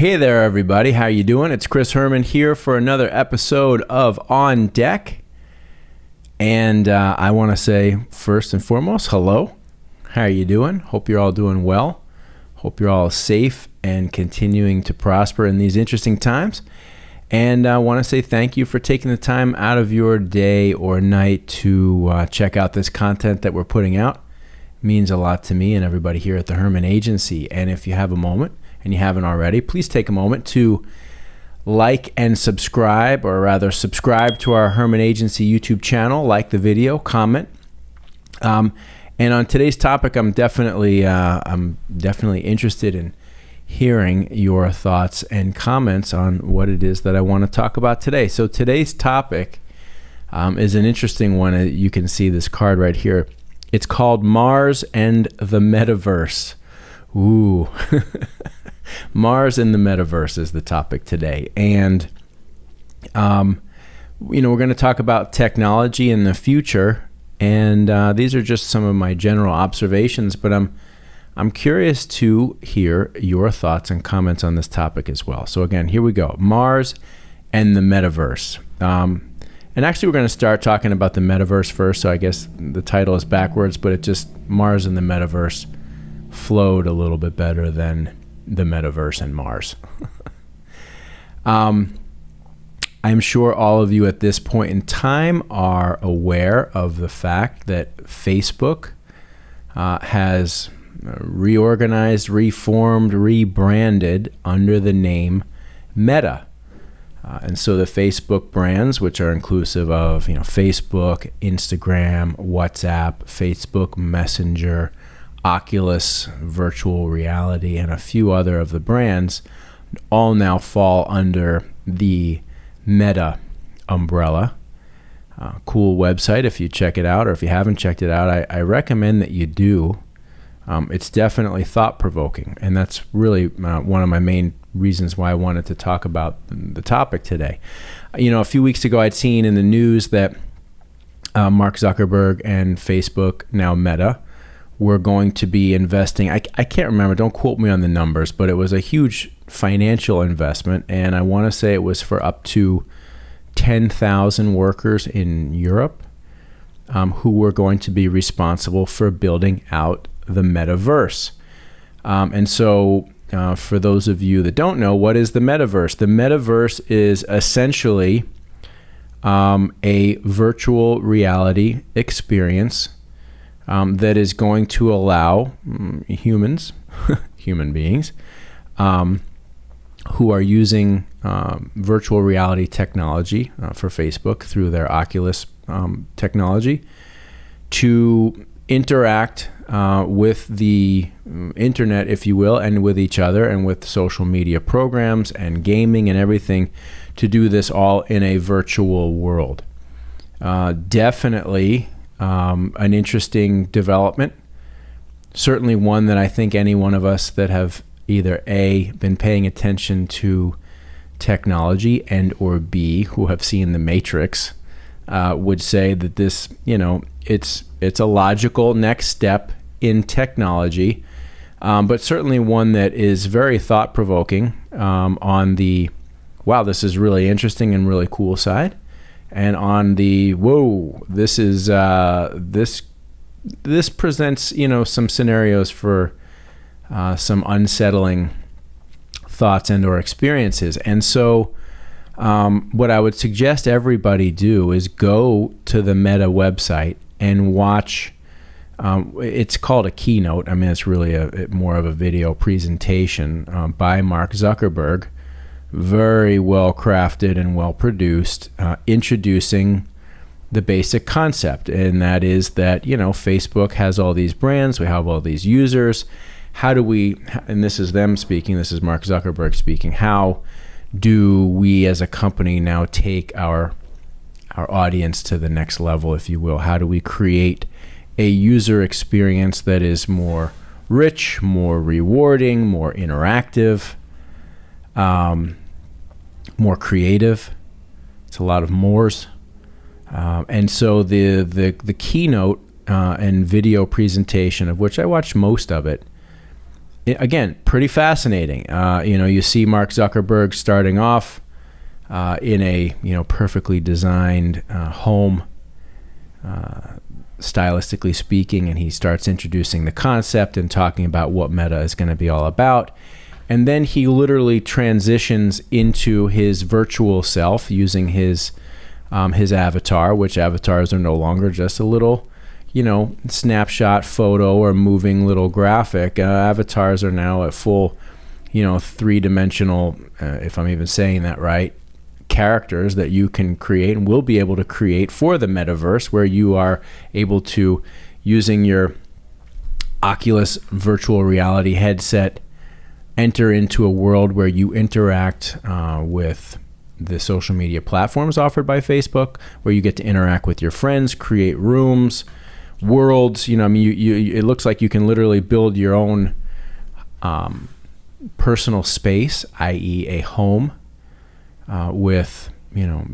Hey there, everybody. How you doing? It's Chris Herman here for another episode of On Deck. And I want to say, first and foremost, hello. How are you doing? Hope you're all doing well. Hope you're all safe and continuing to prosper in these interesting times. And I want to say thank you for taking the time out of your day or night to check out this content that we're putting out. It means a lot to me and everybody here at the Herman Agency. And if you have a moment, and you haven't already, please take a moment to like and subscribe, or rather subscribe to our Herman Agency YouTube channel, like the video, comment. And on today's topic, I'm definitely interested in hearing your thoughts and comments on what it is that I want to talk about today. So today's topic is an interesting one. You can see this card right here. It's called Mars and the Metaverse. Ooh. Mars and the Metaverse is the topic today. And, we're going to talk about technology in the future. And these are just some of my general observations, but I'm curious to hear your thoughts and comments on this topic as well. So again, here we go. Mars and the Metaverse. And actually, we're going to start talking about the Metaverse first. So I guess the title is backwards, but it just, Mars and the Metaverse flowed a little bit better than the Metaverse and Mars. I'm sure all of you at this point in time are aware of the fact that Facebook has reorganized, reformed, rebranded under the name Meta. And so the Facebook brands, which are inclusive of Facebook, Instagram, WhatsApp, Facebook Messenger, Oculus, virtual reality, and a few other of the brands, all now fall under the Meta umbrella. Cool website if you check it out, or if you haven't checked it out, I recommend that you do. It's definitely thought-provoking, and that's really one of my main reasons why I wanted to talk about the topic today. A few weeks ago I'd seen in the news that Mark Zuckerberg and Facebook, now Meta, we're going to be investing, I can't remember, don't quote me on the numbers, but it was a huge financial investment, and I want to say it was for up to 10,000 workers in Europe who were going to be responsible for building out the Metaverse. And so for those of you that don't know, what is the Metaverse? The Metaverse is essentially a virtual reality experience that is going to allow humans, human beings, who are using virtual reality technology for Facebook through their Oculus technology to interact with the internet, if you will, and with each other and with social media programs and gaming and everything, to do this all in a virtual world. Definitely an interesting development, certainly one that I think any one of us that have either A, been paying attention to technology, and or B, who have seen The Matrix, would say that this, it's a logical next step in technology, but certainly one that is very thought-provoking on the, wow, this is really interesting and really cool side. And on the, whoa, this is this presents some scenarios for some unsettling thoughts and or experiences. And so what I would suggest everybody do is go to the Meta website and watch. It's called a keynote. I mean, it's really more of a video presentation by Mark Zuckerberg. Very well crafted and well produced, introducing the basic concept, and that is that Facebook has all these brands, we have all these users. How do we, and this is them speaking, this is Mark Zuckerberg speaking, how do we as a company now take our audience to the next level, if you will? How do we create a user experience that is more rich, more rewarding, more interactive, more creative? It's a lot of mores. And so the keynote and video presentation, of which I watched most of it, again, pretty fascinating. You see Mark Zuckerberg starting off in a perfectly designed home, stylistically speaking, and he starts introducing the concept and talking about what Meta is going to be all about. And then he literally transitions into his virtual self using his avatar, which avatars are no longer just a little snapshot photo or moving little graphic. Avatars are now a full, three-dimensional, if I'm even saying that right, characters that you can create and will be able to create for the metaverse, where you are able to, using your Oculus virtual reality headset, enter into a world where you interact with the social media platforms offered by Facebook, where you get to interact with your friends, create rooms, worlds. It looks like you can literally build your own personal space, i.e. a home, with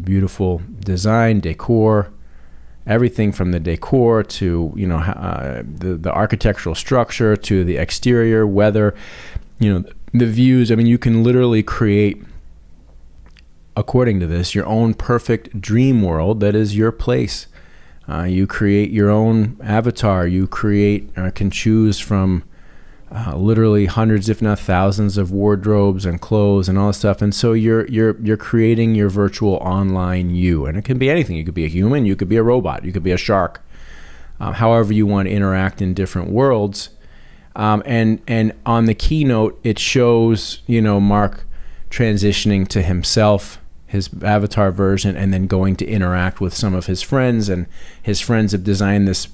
beautiful design, decor, everything from the decor to the architectural structure to the exterior weather, the views. I mean, you can literally create, according to this, your own perfect dream world that is your place. You create your own avatar. You can choose from literally hundreds, if not thousands, of wardrobes and clothes and all this stuff. And so you're creating your virtual online you, and it can be anything. You could be a human, you could be a robot, you could be a shark. However you want to interact in different worlds. And on the keynote, it shows Mark transitioning to himself, his avatar version, and then going to interact with some of his friends. And his friends have designed this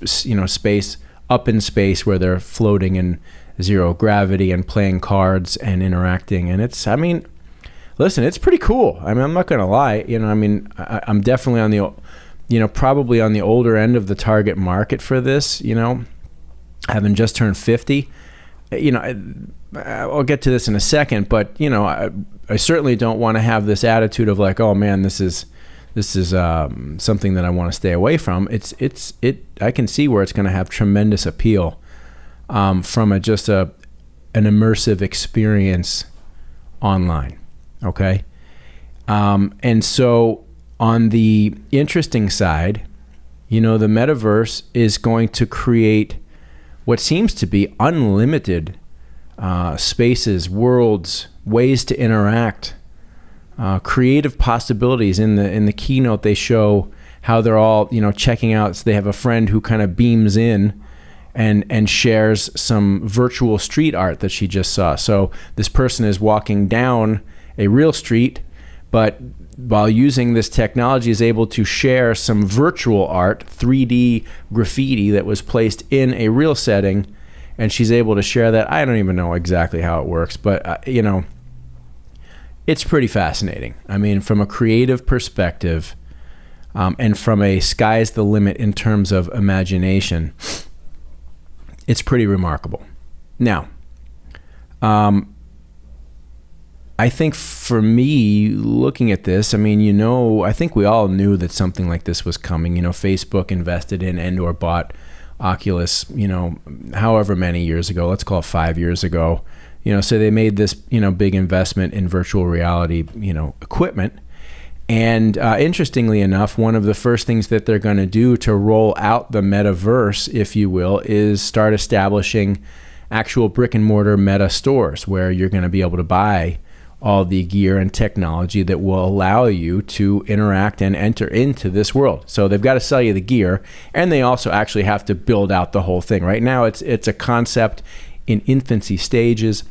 space up in space where they're floating in zero gravity and playing cards and interacting. And it's pretty cool. I mean, I'm not going to lie. I'm definitely on the, probably on the older end of the target market for this, having just turned 50. I'll get to this in a second, but, I certainly don't want to have this attitude of like, oh man, this is something that I want to stay away from. I can see where it's going to have tremendous appeal from an immersive experience online. Okay. And so on the interesting side, the metaverse is going to create what seems to be unlimited spaces, worlds, ways to interact, creative possibilities. In the keynote, they show how they're all checking out. So they have a friend who kind of beams in and shares some virtual street art that she just saw. So this person is walking down a real street, but while using this technology is able to share some virtual art, 3D graffiti that was placed in a real setting, and she's able to share that. I don't even know exactly how it works, but it's pretty fascinating. I mean, from a creative perspective, and from a sky's the limit in terms of imagination, it's pretty remarkable. Now, I think for me, looking at this, I mean, I think we all knew that something like this was coming. Facebook invested in and/or bought Oculus, however many years ago, let's call it 5 years ago. So they made this, big investment in virtual reality, equipment. And interestingly enough, one of the first things that they're going to do to roll out the metaverse, if you will, is start establishing actual brick and mortar meta stores where you're going to be able to buy all the gear and technology that will allow you to interact and enter into this world. So they've got to sell you the gear, and they also actually have to build out the whole thing. Right now, it's a concept in infancy stages,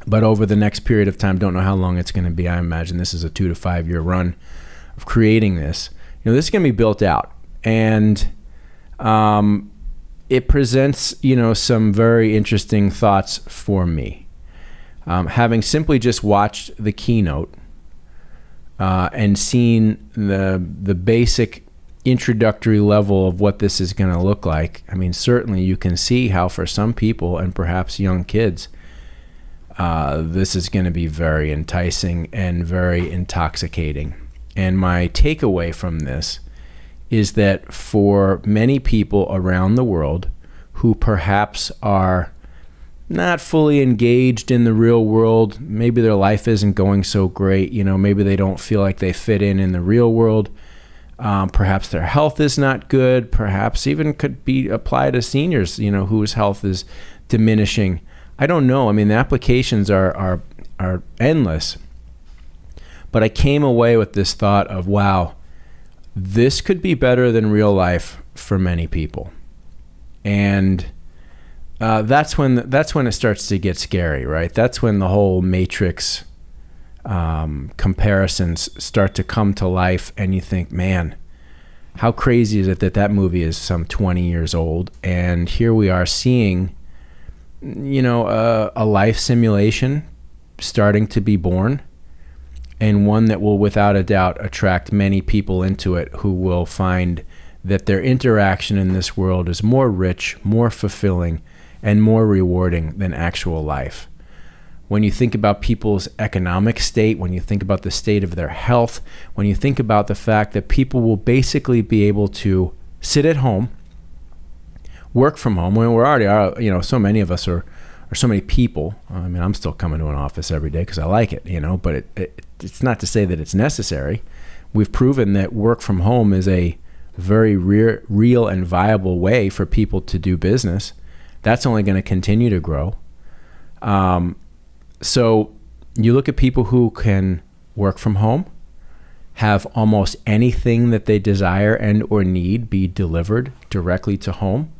but over the next period of time, don't know how long it's going to be. I imagine this is a 2 to 5 year run of creating this. This is going to be built out, and it presents, some very interesting thoughts for me. Having simply just watched the keynote and seen the basic introductory level of what this is going to look like, I mean, certainly you can see how for some people, and perhaps young kids, this is going to be very enticing and very intoxicating. And my takeaway from this is that for many people around the world who perhaps are not fully engaged in the real world. Maybe their life isn't going so great. Maybe they don't feel like they fit in the real world. Perhaps their health is not good. Perhaps even could be applied to seniors, whose health is diminishing. I don't know. I mean, the applications are endless. But I came away with this thought of, wow, this could be better than real life for many people. And that's when it starts to get scary, right? That's when the whole Matrix comparisons start to come to life, and you think, man, how crazy is it that movie is some 20 years old, and here we are seeing, a life simulation starting to be born, and one that will without a doubt attract many people into it who will find that their interaction in this world is more rich, more fulfilling, and more rewarding than actual life. When you think about people's economic state, when you think about the state of their health, when you think about the fact that people will basically be able to sit at home, work from home, when we're already, so many of us are so many people. I mean, I'm still coming to an office every day because I like it, but it's not to say that it's necessary. We've proven that work from home is a very real and viable way for people to do business. That's only going to continue to grow. So you look at people who can work from home, have almost anything that they desire and or need be delivered directly to home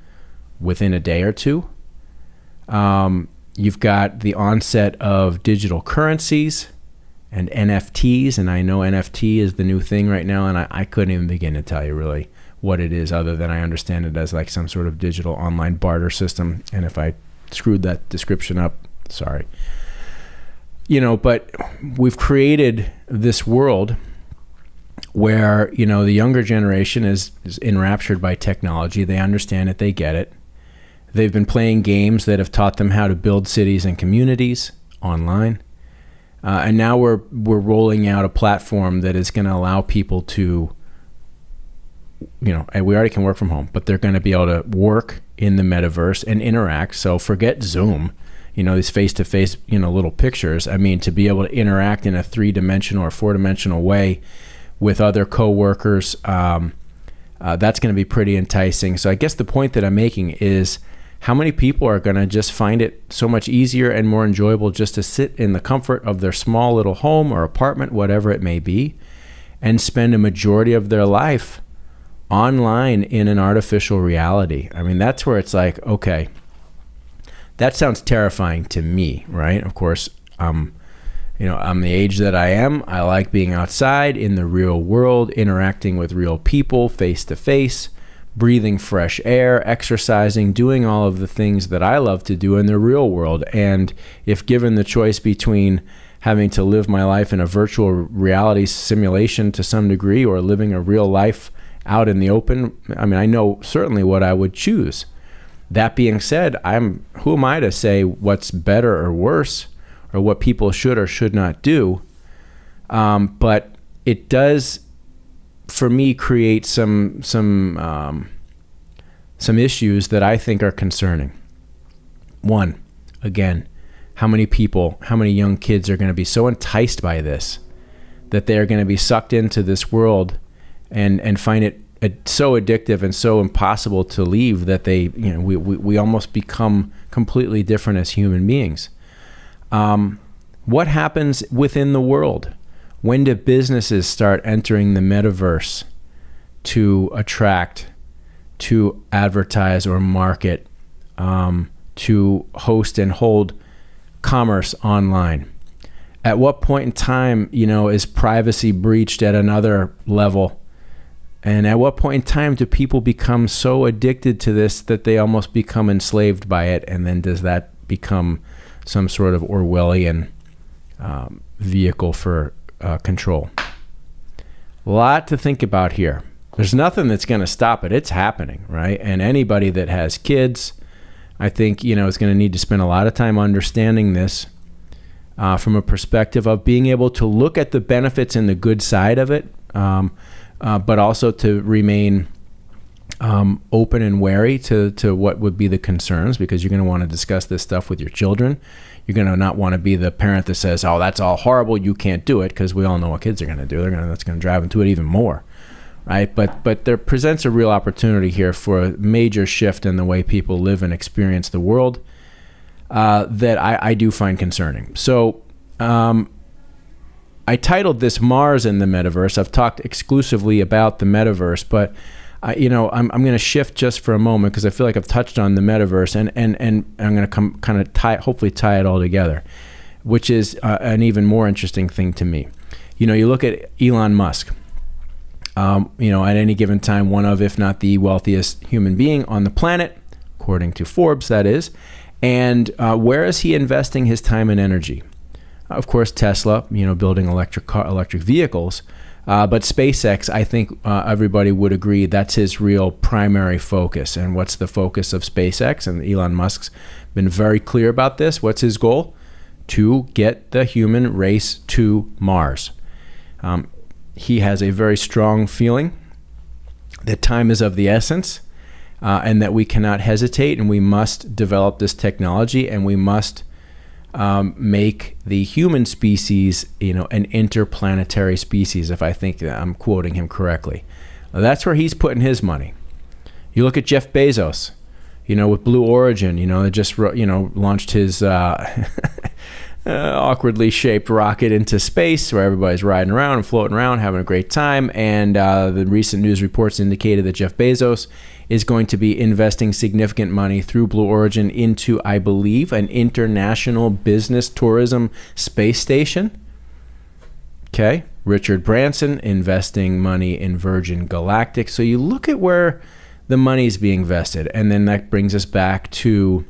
within a day or two. You've got the onset of digital currencies and NFTs, and I know NFT is the new thing right now, and I couldn't even begin to tell you really what it is, other than I understand it as like some sort of digital online barter system. And if I screwed that description up, sorry. But we've created this world where, the younger generation is enraptured by technology. They understand it, they get it. They've been playing games that have taught them how to build cities and communities online. And now we're rolling out a platform that is going to allow people to, and we already can work from home, but they're going to be able to work in the metaverse and interact. So forget Zoom, these face-to-face, little pictures. I mean, to be able to interact in a 3-dimensional or 4-dimensional way with other coworkers, that's going to be pretty enticing. So I guess the point that I'm making is, how many people are going to just find it so much easier and more enjoyable just to sit in the comfort of their small little home or apartment, whatever it may be, and spend a majority of their life online in an artificial reality? I mean, that's where it's like, okay, that sounds terrifying to me, right? Of course, I'm the age that I am. I like being outside in the real world, interacting with real people face to face, breathing fresh air, exercising, doing all of the things that I love to do in the real world. And if given the choice between having to live my life in a virtual reality simulation to some degree or living a real life out in the open, I mean, I know certainly what I would choose. That being said, who am I to say what's better or worse or what people should or should not do? But it does, for me, create some issues that I think are concerning. One, again, how many young kids are going to be so enticed by this that they are going to be sucked into this world and find it so addictive and so impossible to leave that we almost become completely different as human beings. What happens within the world? When do businesses start entering the metaverse to attract, to advertise or market, to host and hold commerce online? At what point in time, is privacy breached at another level? And at what point in time do people become so addicted to this that they almost become enslaved by it? And then does that become some sort of Orwellian vehicle for control? A lot to think about here. There's nothing that's going to stop it. It's happening, right? And anybody that has kids, I think, is going to need to spend a lot of time understanding this from a perspective of being able to look at the benefits and the good side of it, but also to remain open and wary to what would be the concerns, because you're going to want to discuss this stuff with your children. You're going to not want to be the parent that says, oh, that's all horrible, you can't do it, because we all know what kids are going to do. That's going to drive them to it even more, right? But there presents a real opportunity here for a major shift in the way people live and experience the world that I do find concerning. So I titled this Mars in the Metaverse. I've talked exclusively about the Metaverse, but I'm going to shift just for a moment, because I feel like I've touched on the Metaverse, and I'm going to hopefully tie it all together, which is an even more interesting thing to me. You look at Elon Musk, at any given time, one of, if not the wealthiest human being on the planet, according to Forbes, that is. And where is he investing his time and energy? Of course, Tesla, building electric vehicles. But SpaceX, I think everybody would agree that's his real primary focus. And what's the focus of SpaceX? And Elon Musk's been very clear about this. What's his goal? To get the human race to Mars. He has a very strong feeling that time is of the essence, and that we cannot hesitate, and we must develop this technology, and we must make the human species, an interplanetary species, if I think that I'm quoting him correctly. That's where he's putting his money. You look at Jeff Bezos, with Blue Origin, they just, launched his awkwardly shaped rocket into space, where everybody's riding around and floating around, having a great time. And the recent news reports indicated that Jeff Bezos is going to be investing significant money through Blue Origin into, I believe, an international business tourism space station. Okay. Richard Branson investing money in Virgin Galactic. So you look at where the money's being invested, and then that brings us back to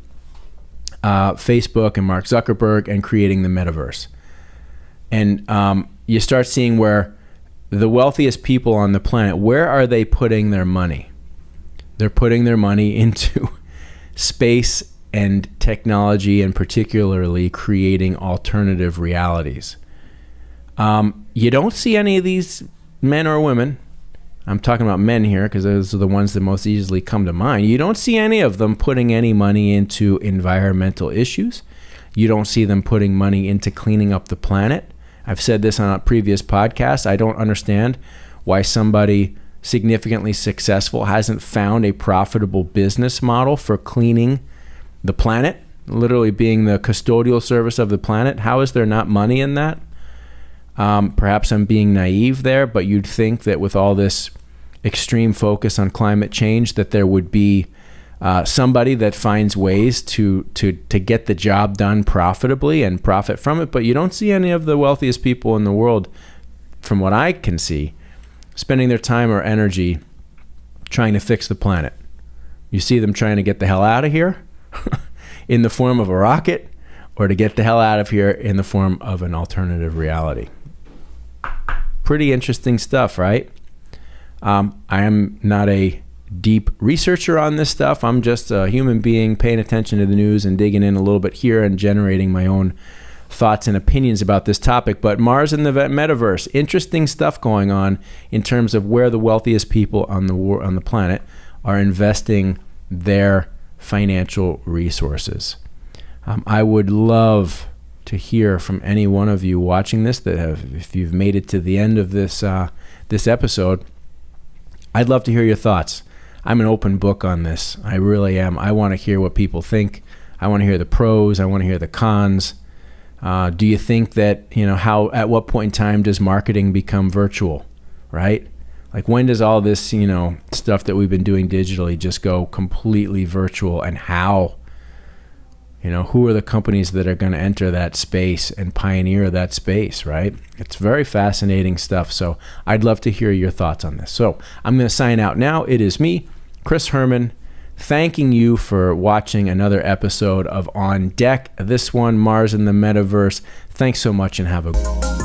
Facebook and Mark Zuckerberg and creating the Metaverse. And you start seeing where the wealthiest people on the planet, where are they putting their money? They're putting their money into space and technology, and particularly creating alternative realities. You don't see any of these men or women. I'm talking about men here, because those are the ones that most easily come to mind. You don't see any of them putting any money into environmental issues. You don't see them putting money into cleaning up the planet. I've said this on a previous podcast. I don't understand why somebody significantly successful hasn't found a profitable business model for cleaning the planet, literally being the custodial service of the planet. How is there not money in that? Perhaps I'm being naive there, but you'd think that with all this extreme focus on climate change, that there would be somebody that finds ways to get the job done profitably and profit from it. But you don't see any of the wealthiest people in the world, from what I can see, spending their time or energy trying to fix the planet. You see them trying to get the hell out of here in the form of a rocket, or to get the hell out of here in the form of an alternative reality. Pretty interesting stuff, right? I am not a deep researcher on this stuff. I'm just a human being paying attention to the news and digging in a little bit here and generating my own thoughts and opinions about this topic. But Mars and the Metaverse, interesting stuff going on in terms of where the wealthiest people on the planet are investing their financial resources. I would love to hear from any one of you watching this if you've made it to the end of this episode. I'd love to hear your thoughts. I'm an open book on this. I really am. I want to hear what people think. I want to hear the pros. I want to hear the cons. Do you think that, at what point in time does marketing become virtual, right? Like, when does all this, stuff that we've been doing digitally just go completely virtual, and how? Who are the companies that are going to enter that space and pioneer that space, right? It's very fascinating stuff. So I'd love to hear your thoughts on this. So I'm going to sign out now. It is me, Chris Herman, thanking you for watching another episode of On Deck. This one, Mars in the Metaverse. Thanks so much, and have a